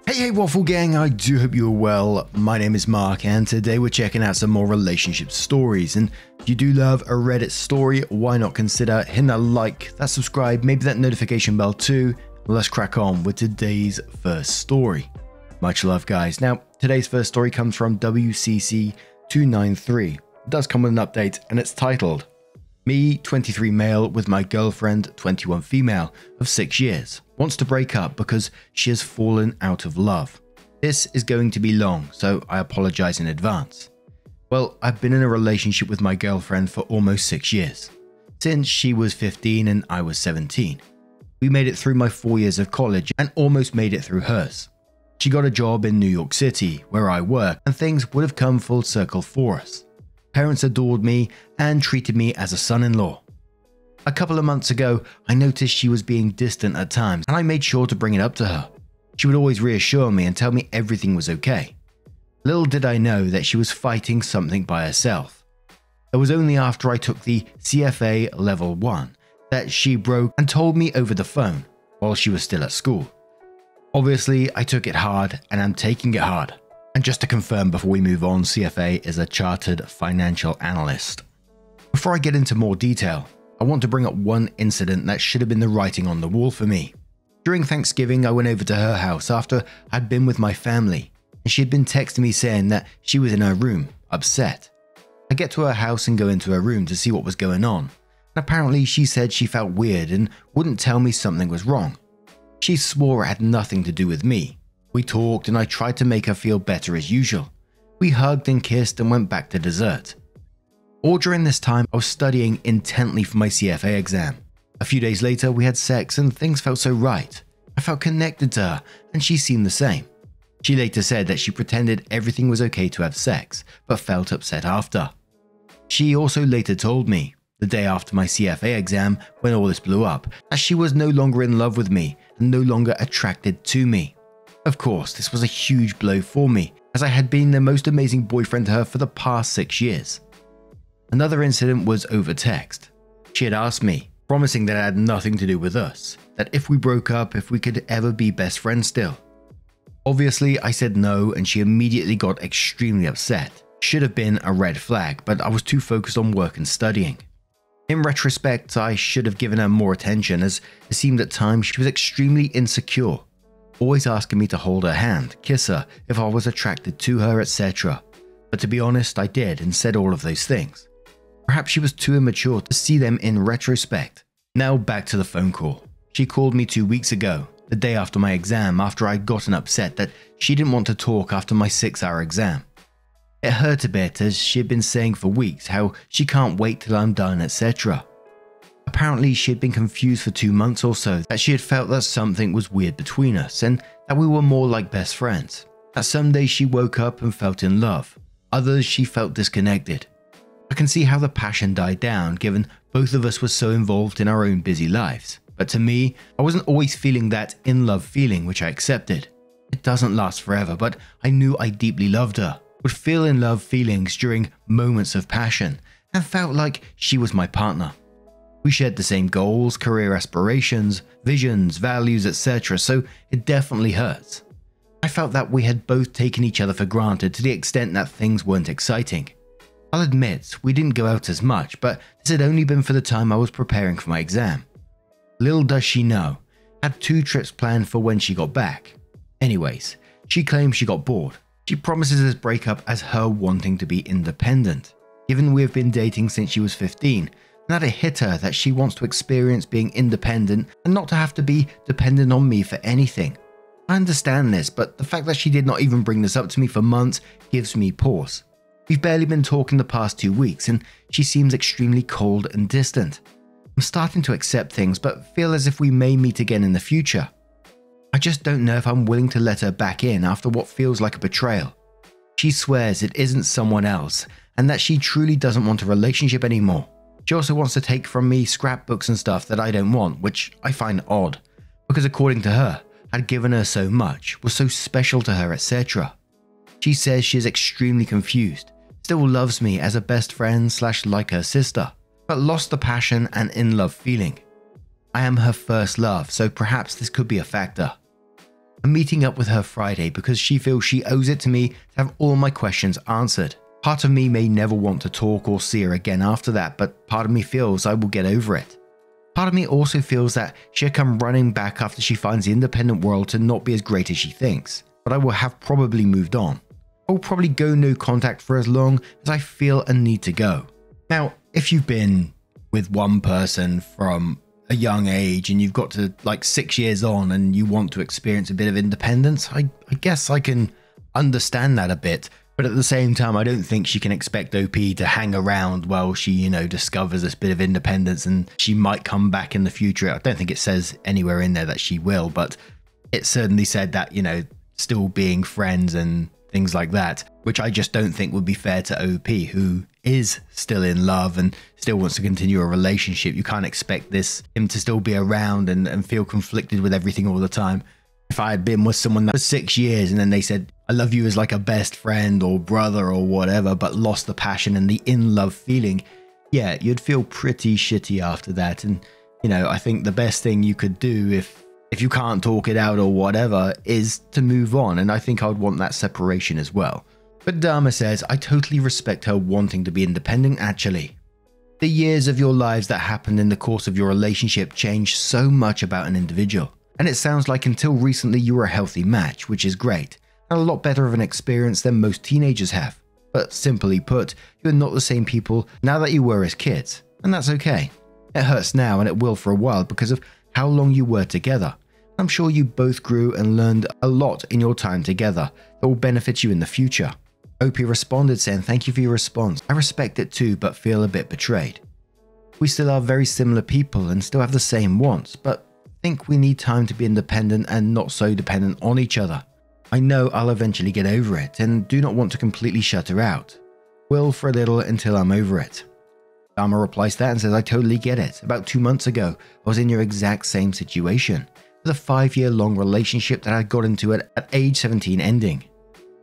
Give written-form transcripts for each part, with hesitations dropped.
Hey Waffle Gang, I do hope you're well. My name is Mark and today we're checking out some more relationship stories, and if you do love a Reddit story, why not consider hitting that like, that subscribe, maybe that notification bell too. Let's crack on with today's first story. Much love guys. Now today's first story comes from WCC293. It does come with an update and it's titled, Me, 23 male with my girlfriend, 21 female, of 6 years. Wants to break up because she has fallen out of love. This is going to be long, so I apologize in advance. Well, I've been in a relationship with my girlfriend for almost 6 years, since she was 15 and I was 17. We made it through my 4 years of college and almost made it through hers. She got a job in New York City, where I work, and things would have come full circle for us. Parents adored me and treated me as a son-in-law. A couple of months ago, I noticed she was being distant at times and I made sure to bring it up to her. She would always reassure me and tell me everything was okay. Little did I know that she was fighting something by herself. It was only after I took the CFA Level 1 that she broke and told me over the phone while she was still at school. Obviously, I took it hard and I'm taking it hard. And just to confirm before we move on, CFA is a Chartered Financial Analyst. Before I get into more detail, I want to bring up one incident that should have been the writing on the wall for me. During Thanksgiving, I went over to her house after I'd been with my family, and she had been texting me saying that she was in her room, upset. I get to her house and go into her room to see what was going on, and apparently she said she felt weird and wouldn't tell me something was wrong. She swore it had nothing to do with me. We talked and I tried to make her feel better as usual. We hugged and kissed and went back to dessert. All during this time, I was studying intently for my CFA exam. A few days later, we had sex and things felt so right. I felt connected to her and she seemed the same. She later said that she pretended everything was okay to have sex, but felt upset after. She also later told me, the day after my CFA exam, when all this blew up, that she was no longer in love with me and no longer attracted to me. Of course, this was a huge blow for me, as I had been the most amazing boyfriend to her for the past 6 years. Another incident was over text. She had asked me, promising that it had nothing to do with us, that if we broke up, if we could ever be best friends still. Obviously, I said no and she immediately got extremely upset. Should have been a red flag, but I was too focused on work and studying. In retrospect, I should have given her more attention, as it seemed at times she was extremely insecure, always asking me to hold her hand, kiss her if I was attracted to her, etc. But to be honest, I did and said all of those things. Perhaps she was too immature to see them in retrospect. Now back to the phone call. She called me 2 weeks ago, the day after my exam, after I'd gotten upset that she didn't want to talk after my 6-hour exam. It hurt a bit, as she had been saying for weeks how she can't wait till I'm done, etc. Apparently she had been confused for 2 months or so, that she had felt that something was weird between us and that we were more like best friends. That some days she woke up and felt in love, others she felt disconnected. I can see how the passion died down, given both of us were so involved in our own busy lives. But to me, I wasn't always feeling that in-love feeling, which I accepted. It doesn't last forever, but I knew I deeply loved her, would feel in-love feelings during moments of passion, and felt like she was my partner. We shared the same goals, career aspirations, visions, values, etc., so it definitely hurts. I felt that we had both taken each other for granted to the extent that things weren't exciting. I'll admit, we didn't go out as much, but this had only been for the time I was preparing for my exam. Little does she know, I had 2 trips planned for when she got back. Anyways, she claims she got bored. She promises this breakup as her wanting to be independent, given we have been dating since she was 15, and that it hit her that she wants to experience being independent and not to have to be dependent on me for anything. I understand this, but the fact that she did not even bring this up to me for months gives me pause. We've barely been talking the past 2 weeks and she seems extremely cold and distant. I'm starting to accept things, but feel as if we may meet again in the future. I just don't know if I'm willing to let her back in after what feels like a betrayal. She swears it isn't someone else and that she truly doesn't want a relationship anymore. She also wants to take from me scrapbooks and stuff that I don't want, which I find odd, because according to her, I'd given her so much, was so special to her, etc. She says she is extremely confused, still loves me as a best friend / like her sister, but lost the passion and in-love feeling. I am her first love, so perhaps this could be a factor. I'm meeting up with her Friday because she feels she owes it to me to have all my questions answered. Part of me may never want to talk or see her again after that, but part of me feels I will get over it. Part of me also feels that she'll come running back after she finds the independent world to not be as great as she thinks, but I will have probably moved on. I will probably go no contact for as long as I feel a need to go. Now, if you've been with one person from a young age and you've got to like 6 years on and you want to experience a bit of independence, I guess I can understand that a bit. But at the same time, I don't think she can expect OP to hang around while she, discovers this bit of independence, and she might come back in the future. I don't think it says anywhere in there that she will, but it certainly said that, still being friends and things like that, which I just don't think would be fair to OP, who is still in love and still wants to continue a relationship. You can't expect him to still be around and feel conflicted with everything all the time. If I had been with someone that was 6 years and then they said, I love you as like a best friend or brother or whatever, but lost the passion and the in-love feeling, yeah, you'd feel pretty shitty after that. And, I think the best thing you could do if you can't talk it out or whatever is to move on. And I think I would want that separation as well. But Dharma says, I totally respect her wanting to be independent actually. The years of your lives that happened in the course of your relationship change so much about an individual. And it sounds like until recently you were a healthy match, which is great, and a lot better of an experience than most teenagers have. But simply put, you are not the same people now that you were as kids, and that's okay. It hurts now and it will for a while because of how long you were together. I'm sure you both grew and learned a lot in your time together that will benefit you in the future. OP responded saying, thank you for your response. I respect it too, but feel a bit betrayed. We still are very similar people and still have the same wants, but think we need time to be independent and not so dependent on each other. I know I'll eventually get over it and do not want to completely shut her out. Will for a little until I'm over it. Dharma replies to that and says, I totally get it. About 2 months ago, I was in your exact same situation, with a 5-year-long relationship that I got into at age 17 ending.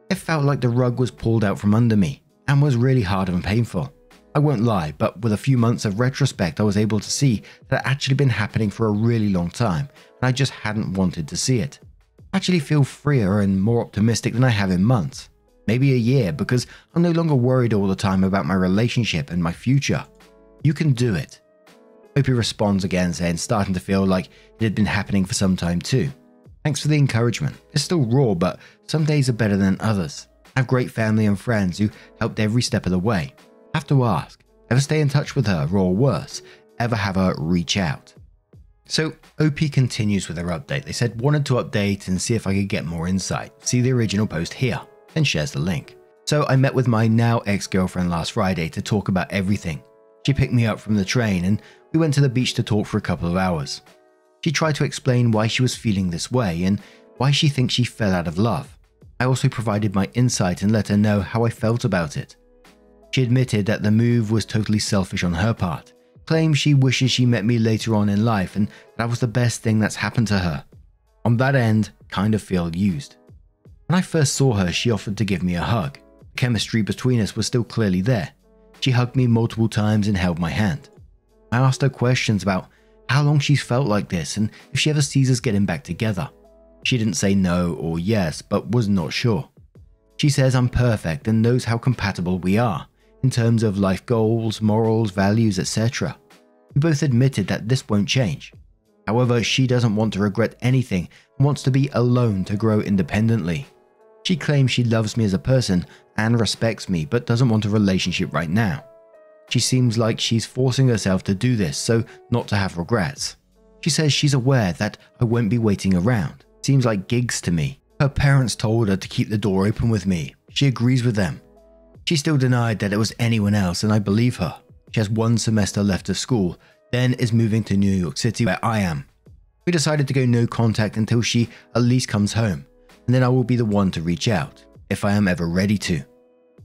It felt like the rug was pulled out from under me and was really hard and painful. I won't lie, but with a few months of retrospect, I was able to see that it had actually been happening for a really long time, and I just hadn't wanted to see it. I actually feel freer and more optimistic than I have in months, maybe a year, because I'm no longer worried all the time about my relationship and my future. You can do it. Opie responds again saying, starting to feel like it had been happening for some time too. Thanks for the encouragement. It's still raw, but some days are better than others. I have great family and friends who helped every step of the way. Have to ask, ever stay in touch with her, or worse, ever have her reach out? So OP continues with her update. They said, wanted to update and see if I could get more insight. See the original post here, and shares the link. So I met with my now ex-girlfriend last Friday to talk about everything. She picked me up from the train and we went to the beach to talk for a couple of hours. She tried to explain why she was feeling this way and why she thinks she fell out of love. I also provided my insight and let her know how I felt about it. She admitted that the move was totally selfish on her part, claimed she wishes she met me later on in life and that was the best thing that's happened to her. On that end, kind of feel used. When I first saw her, she offered to give me a hug. The chemistry between us was still clearly there. She hugged me multiple times and held my hand. I asked her questions about how long she's felt like this and if she ever sees us getting back together. She didn't say no or yes, but was not sure. She says I'm perfect and knows how compatible we are in terms of life goals, morals, values, etc. We both admitted that this won't change. However, she doesn't want to regret anything and wants to be alone to grow independently. She claims she loves me as a person and respects me, but doesn't want a relationship right now. She seems like she's forcing herself to do this so not to have regrets. She says she's aware that I won't be waiting around. Seems like gigs to me. Her parents told her to keep the door open with me. She agrees with them. She still denied that it was anyone else, and I believe her. She has 1 semester left of school, then is moving to New York City where I am. We decided to go no contact until she at least comes home, and then I will be the one to reach out, if I am ever ready to.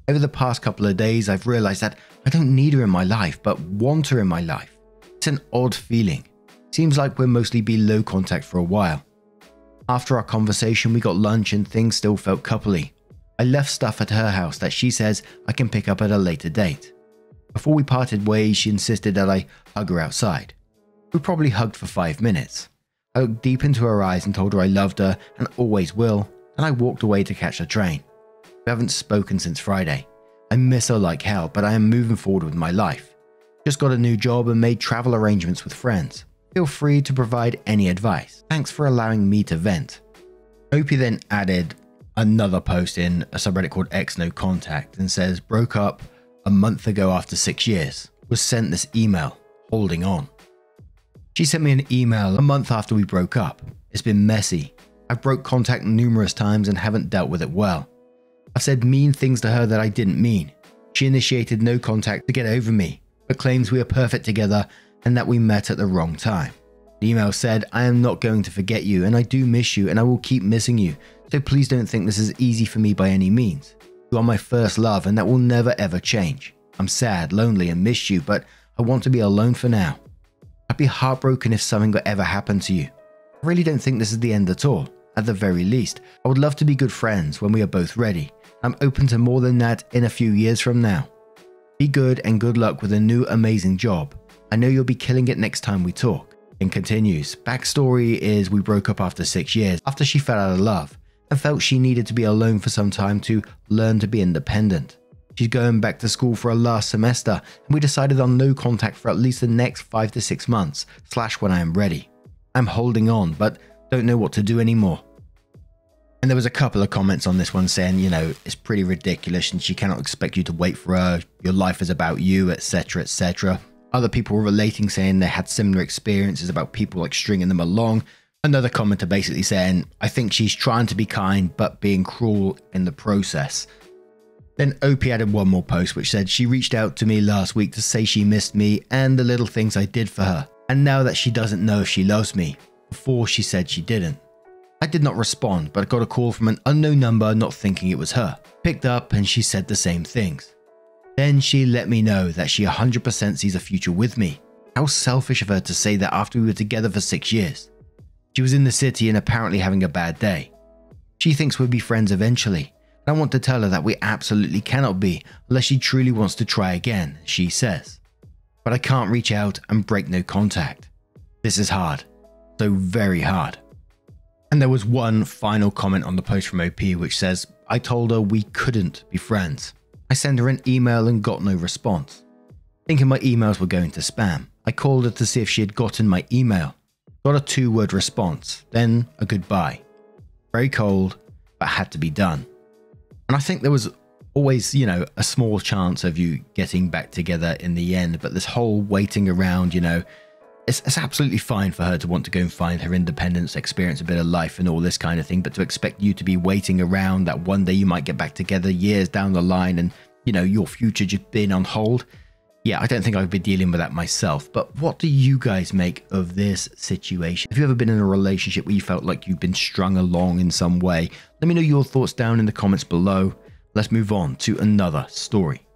Over the past couple of days, I've realized that I don't need her in my life, but want her in my life. It's an odd feeling. Seems like we'll mostly be low contact for a while. After our conversation, we got lunch and things still felt coupley. I left stuff at her house that she says I can pick up at a later date. Before we parted ways, she insisted that I hug her outside. We probably hugged for 5 minutes. I looked deep into her eyes and told her I loved her and always will, and I walked away to catch the train. We haven't spoken since Friday. I miss her like hell, but I am moving forward with my life. Just got a new job and made travel arrangements with friends. Feel free to provide any advice. Thanks for allowing me to vent. Opie then added another post in a subreddit called X No Contact and says, broke up a month ago after 6 years. Was sent this email, holding on. She sent me an email a month after we broke up. It's been messy. I've broke contact numerous times and haven't dealt with it well. I've said mean things to her that I didn't mean. She initiated no contact to get over me, but claims we are perfect together and that we met at the wrong time. The email said, I am not going to forget you and I do miss you and I will keep missing you, so please don't think this is easy for me by any means. You are my first love and that will never ever change. I'm sad, lonely and miss you, but I want to be alone for now. I'd be heartbroken if something ever happened to you. I really don't think this is the end at all. At the very least, I would love to be good friends when we are both ready. I'm open to more than that in a few years from now. Be good and good luck with a new amazing job. I know you'll be killing it next time we talk. And continues, backstory is we broke up after 6 years after she fell out of love and felt she needed to be alone for some time to learn to be independent. She's going back to school for her last semester and we decided on no contact for at least the next 5 to 6 months / when I am ready. I'm holding on but don't know what to do anymore. And there was a couple of comments on this one saying, you know, it's pretty ridiculous and she cannot expect you to wait for her, your life is about you, etc, etc. Other people were relating saying they had similar experiences about people like stringing them along. Another commenter basically saying, I think she's trying to be kind but being cruel in the process. Then Opie added one more post which said, she reached out to me last week to say she missed me and the little things I did for her. And now that she doesn't know if she loves me. Before she said she didn't. I did not respond, but got a call from an unknown number not thinking it was her. Picked up and she said the same things. Then she let me know that she 100% sees a future with me. How selfish of her to say that after we were together for 6 years. She was in the city and apparently having a bad day. She thinks we'll be friends eventually. And I want to tell her that we absolutely cannot be unless she truly wants to try again, she says. But I can't reach out and break no contact. This is hard. So very hard. And there was one final comment on the post from OP which says, I told her we couldn't be friends. I sent her an email and got no response. Thinking my emails were going to spam, I called her to see if she had gotten my email. Got a 2-word response, then a goodbye. Very cold, but had to be done. And I think there was always, you know, a small chance of you getting back together in the end, but this whole waiting around, you know, it's absolutely fine for her to want to go and find her independence, experience a bit of life and all this kind of thing, but to expect you to be waiting around that one day you might get back together years down the line and, you know, your future just being on hold. Yeah, I don't think I'd be dealing with that myself, but what do you guys make of this situation? Have you ever been in a relationship where you felt like you've been strung along in some way? Let me know your thoughts down in the comments below. Let's move on to another story.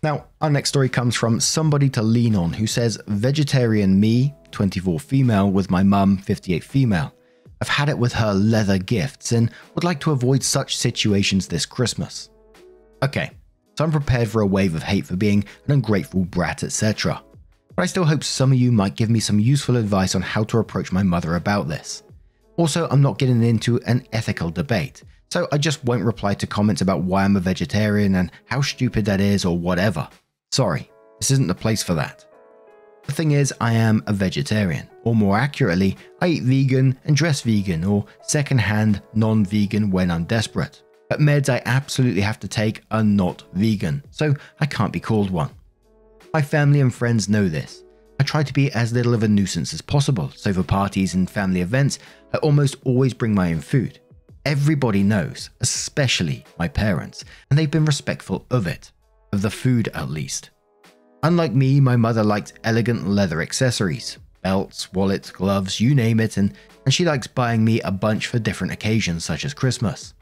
Now, our next story comes from somebody to lean on who says, vegetarian me, 24 female, with my mum, 58 female. I've had it with her leather gifts and would like to avoid such situations this Christmas. Okay, so I'm prepared for a wave of hate for being an ungrateful brat, etc. But I still hope some of you might give me some useful advice on how to approach my mother about this. Also, I'm not getting into an ethical debate. So I just won't reply to comments about why I'm a vegetarian and how stupid that is or whatever. Sorry, this isn't the place for that. The thing is, I am a vegetarian, or more accurately, I eat vegan and dress vegan or second-hand non-vegan when I'm desperate. But meds I absolutely have to take are not vegan, so I can't be called one. My family and friends know this. I try to be as little of a nuisance as possible, so for parties and family events, I almost always bring my own food. Everybody knows, especially my parents, and they've been respectful of it. Of the food at least. Unlike me, my mother likes elegant leather accessories. Belts, wallets, gloves, you name it, and she likes buying me a bunch for different occasions such as Christmas.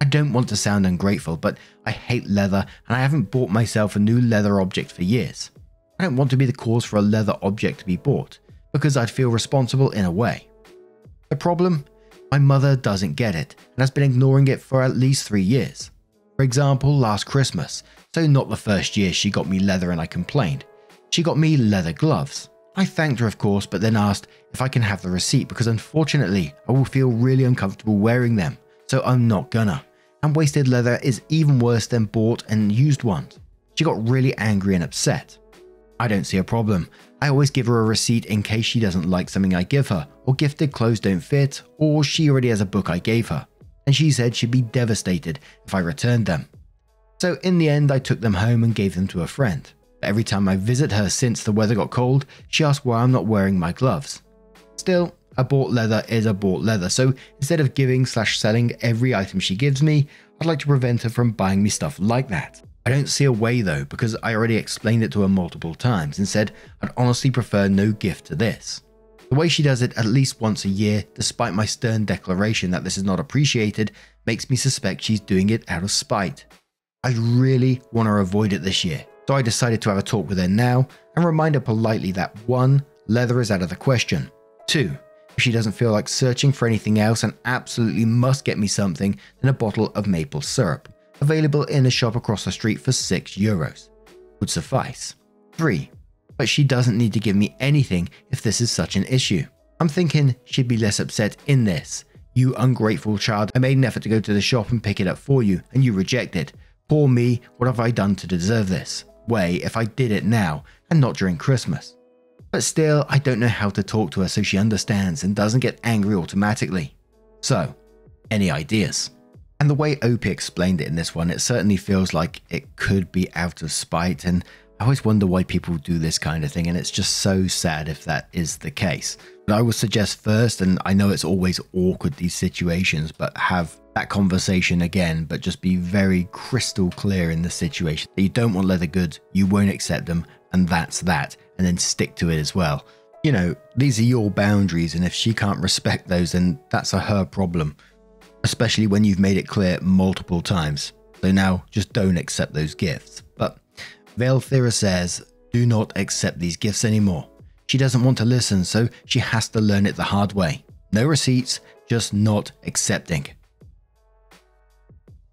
I don't want to sound ungrateful, but I hate leather and I haven't bought myself a new leather object for years. I don't want to be the cause for a leather object to be bought, because I'd feel responsible in a way. The problem? My mother doesn't get it and has been ignoring it for at least 3 years. For example, last Christmas, so not the first year she got me leather and I complained. She got me leather gloves. I thanked her of course, but then asked if I can have the receipt because unfortunately I will feel really uncomfortable wearing them, so I'm not gonna. And wasted leather is even worse than bought and used ones. She got really angry and upset. I don't see a problem. I always give her a receipt in case she doesn't like something I give her, or gifted clothes don't fit, or she already has a book I gave her. And she said she'd be devastated if I returned them. So in the end I took them home and gave them to a friend. But every time I visit her since the weather got cold, she asks why I'm not wearing my gloves. Still, a bought leather is a bought leather, so instead of giving/selling every item she gives me, I'd like to prevent her from buying me stuff like that. I don't see a way though, because I already explained it to her multiple times and said I'd honestly prefer no gift to this. The way she does it at least once a year, despite my stern declaration that this is not appreciated, makes me suspect she's doing it out of spite. I really want to avoid it this year, so I decided to have a talk with her now and remind her politely that 1. Leather is out of the question. 2. If she doesn't feel like searching for anything else and absolutely must get me something, then a bottle of maple syrup, available in a shop across the street for €6, would suffice. 3. But she doesn't need to give me anything if this is such an issue. I'm thinking she'd be less upset in this. You ungrateful child, I made an effort to go to the shop and pick it up for you, and you reject it. Poor me, what have I done to deserve this? Way if I did it now, and not during Christmas. But still, I don't know how to talk to her so she understands and doesn't get angry automatically. So, any ideas? And the way Opie explained it in this one, it certainly feels like it could be out of spite, and I always wonder why people do this kind of thing, and it's just so sad if that is the case. But I would suggest first, and I know it's always awkward these situations, but have that conversation again, but just be very crystal clear in the situation that you don't want leather goods, you won't accept them, and that's that, and then stick to it as well. You know, these are your boundaries, and if she can't respect those, then that's her problem. Especially when you've made it clear multiple times. So now just don't accept those gifts. But Veilthera says, do not accept these gifts anymore. She doesn't want to listen, so she has to learn it the hard way. No receipts, just not accepting.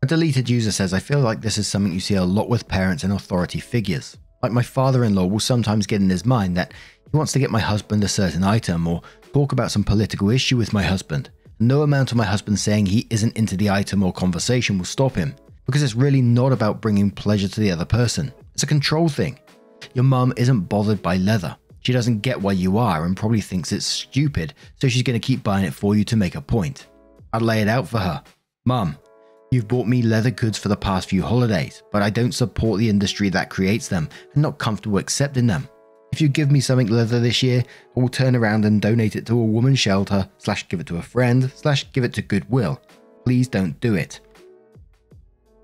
A deleted user says, I feel like this is something you see a lot with parents and authority figures. Like my father-in-law will sometimes get in his mind that he wants to get my husband a certain item or talk about some political issue with my husband. No amount of my husband saying he isn't into the item or conversation will stop him, because it's really not about bringing pleasure to the other person. It's a control thing. Your mum isn't bothered by leather. She doesn't get why you are and probably thinks it's stupid, so she's going to keep buying it for you to make a point. I'd lay it out for her. Mum, you've bought me leather goods for the past few holidays, but I don't support the industry that creates them and not comfortable accepting them. If you give me something leather this year, I will turn around and donate it to a woman's shelter, / give it to a friend, / give it to Goodwill. Please don't do it.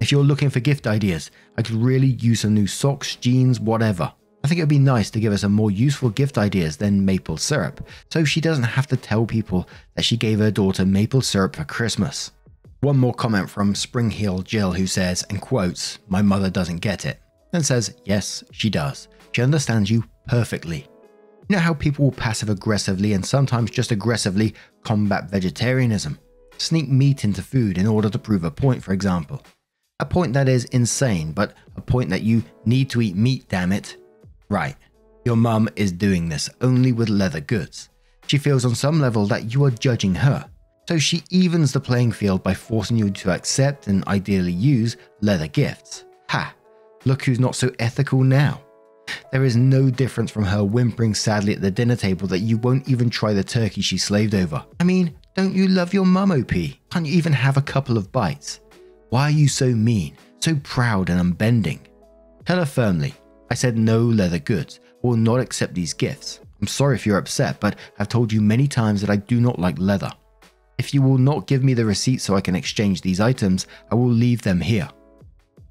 If you're looking for gift ideas, I could really use some new socks, jeans, whatever. I think it would be nice to give us some more useful gift ideas than maple syrup, so she doesn't have to tell people that she gave her daughter maple syrup for Christmas. One more comment from Spring Heel Jill, who says, and quotes, my mother doesn't get it, and says, yes, she does. She understands you perfectly. You know how people will passive aggressively and sometimes just aggressively combat vegetarianism? Sneak meat into food in order to prove a point, for example. A point that is insane, but a point that you need to eat meat, damn it. Right, your mum is doing this only with leather goods. She feels on some level that you are judging her, so she evens the playing field by forcing you to accept and ideally use leather gifts. Ha! Look who's not so ethical now. There is no difference from her whimpering sadly at the dinner table that you won't even try the turkey she slaved over. I mean, don't you love your mum, OP? Can't you even have a couple of bites? Why are you so mean, so proud and unbending? Tell her firmly, I said no leather goods, I will not accept these gifts. I'm sorry if you're upset, but I've told you many times that I do not like leather. If you will not give me the receipt so I can exchange these items, I will leave them here.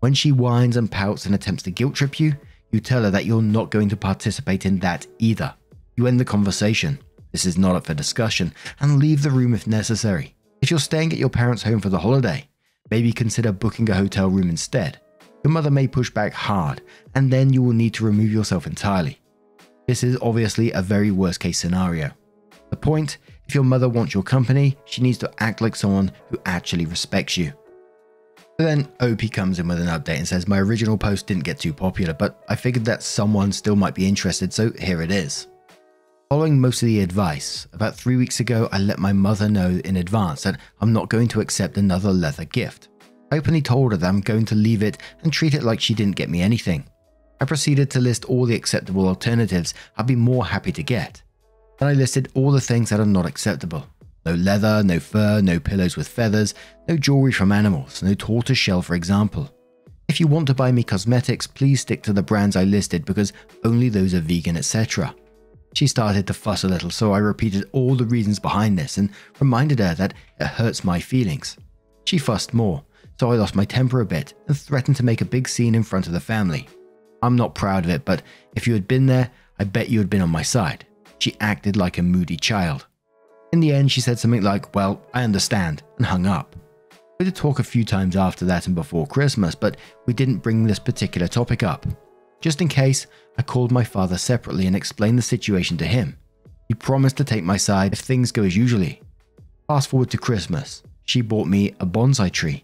When she whines and pouts and attempts to guilt trip you, you tell her that you're not going to participate in that either. You end the conversation. This is not up for discussion, and leave the room if necessary. If you're staying at your parents' home for the holiday, maybe consider booking a hotel room instead. Your mother may push back hard, and then you will need to remove yourself entirely. This is obviously a very worst case scenario. The point, if your mother wants your company, she needs to act like someone who actually respects you. So then OP comes in with an update and says, my original post didn't get too popular, but I figured that someone still might be interested, so here it is. Following most of the advice, about 3 weeks ago I let my mother know in advance that I'm not going to accept another leather gift. I openly told her that I'm going to leave it and treat it like she didn't get me anything. I proceeded to list all the acceptable alternatives I'd be more happy to get. Then I listed all the things that are not acceptable. No leather, no fur, no pillows with feathers, no jewelry from animals, no tortoise shell for example. If you want to buy me cosmetics, please stick to the brands I listed because only those are vegan, etc. She started to fuss a little, so I repeated all the reasons behind this and reminded her that it hurts my feelings. She fussed more, so I lost my temper a bit and threatened to make a big scene in front of the family. I'm not proud of it, but if you had been there, I bet you had been on my side. She acted like a moody child. In the end, she said something like, "Well, I understand," and hung up. We did talk a few times after that and before Christmas, but we didn't bring this particular topic up. Just in case, I called my father separately and explained the situation to him. He promised to take my side if things go as usually. Fast forward to Christmas, she bought me a bonsai tree.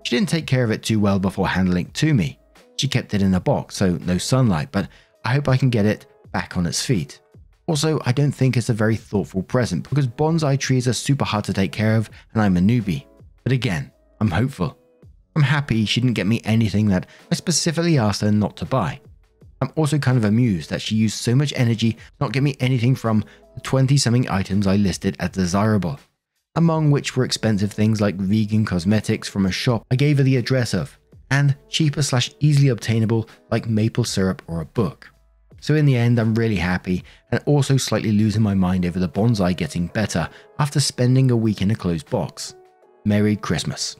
She didn't take care of it too well before handing it to me. She kept it in a box, so no sunlight, but I hope I can get it back on its feet. Also, I don't think it's a very thoughtful present because bonsai trees are super hard to take care of and I'm a newbie. But again, I'm hopeful. I'm happy she didn't get me anything that I specifically asked her not to buy. I'm also kind of amused that she used so much energy to not get me anything from the 20-something items I listed as desirable, among which were expensive things like vegan cosmetics from a shop I gave her the address of, and cheaper/easily obtainable like maple syrup or a book. So in the end, I'm really happy and also slightly losing my mind over the bonsai getting better after spending a week in a closed box. Merry Christmas.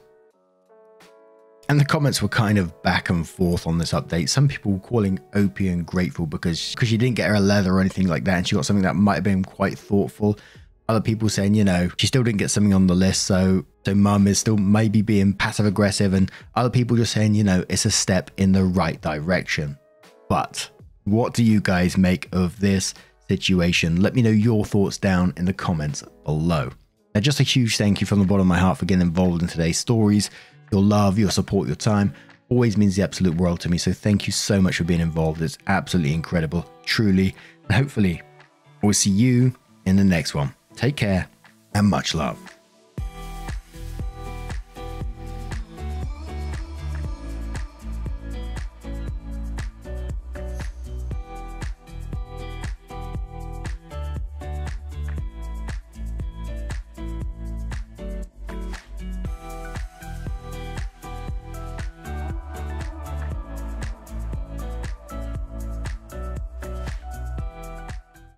And the comments were kind of back and forth on this update. Some people were calling Opie ungrateful because she didn't get her a leather or anything like that and she got something that might have been quite thoughtful. Other people saying, you know, she still didn't get something on the list, so mum is still maybe being passive aggressive, and other people just saying, you know, it's a step in the right direction. But what do you guys make of this situation? Let me know your thoughts down in the comments below. Now, just a huge thank you from the bottom of my heart for getting involved in today's stories. Your love, your support, your time always means the absolute world to me. So thank you so much for being involved. It's absolutely incredible, truly. And hopefully, we'll see you in the next one. Take care and much love.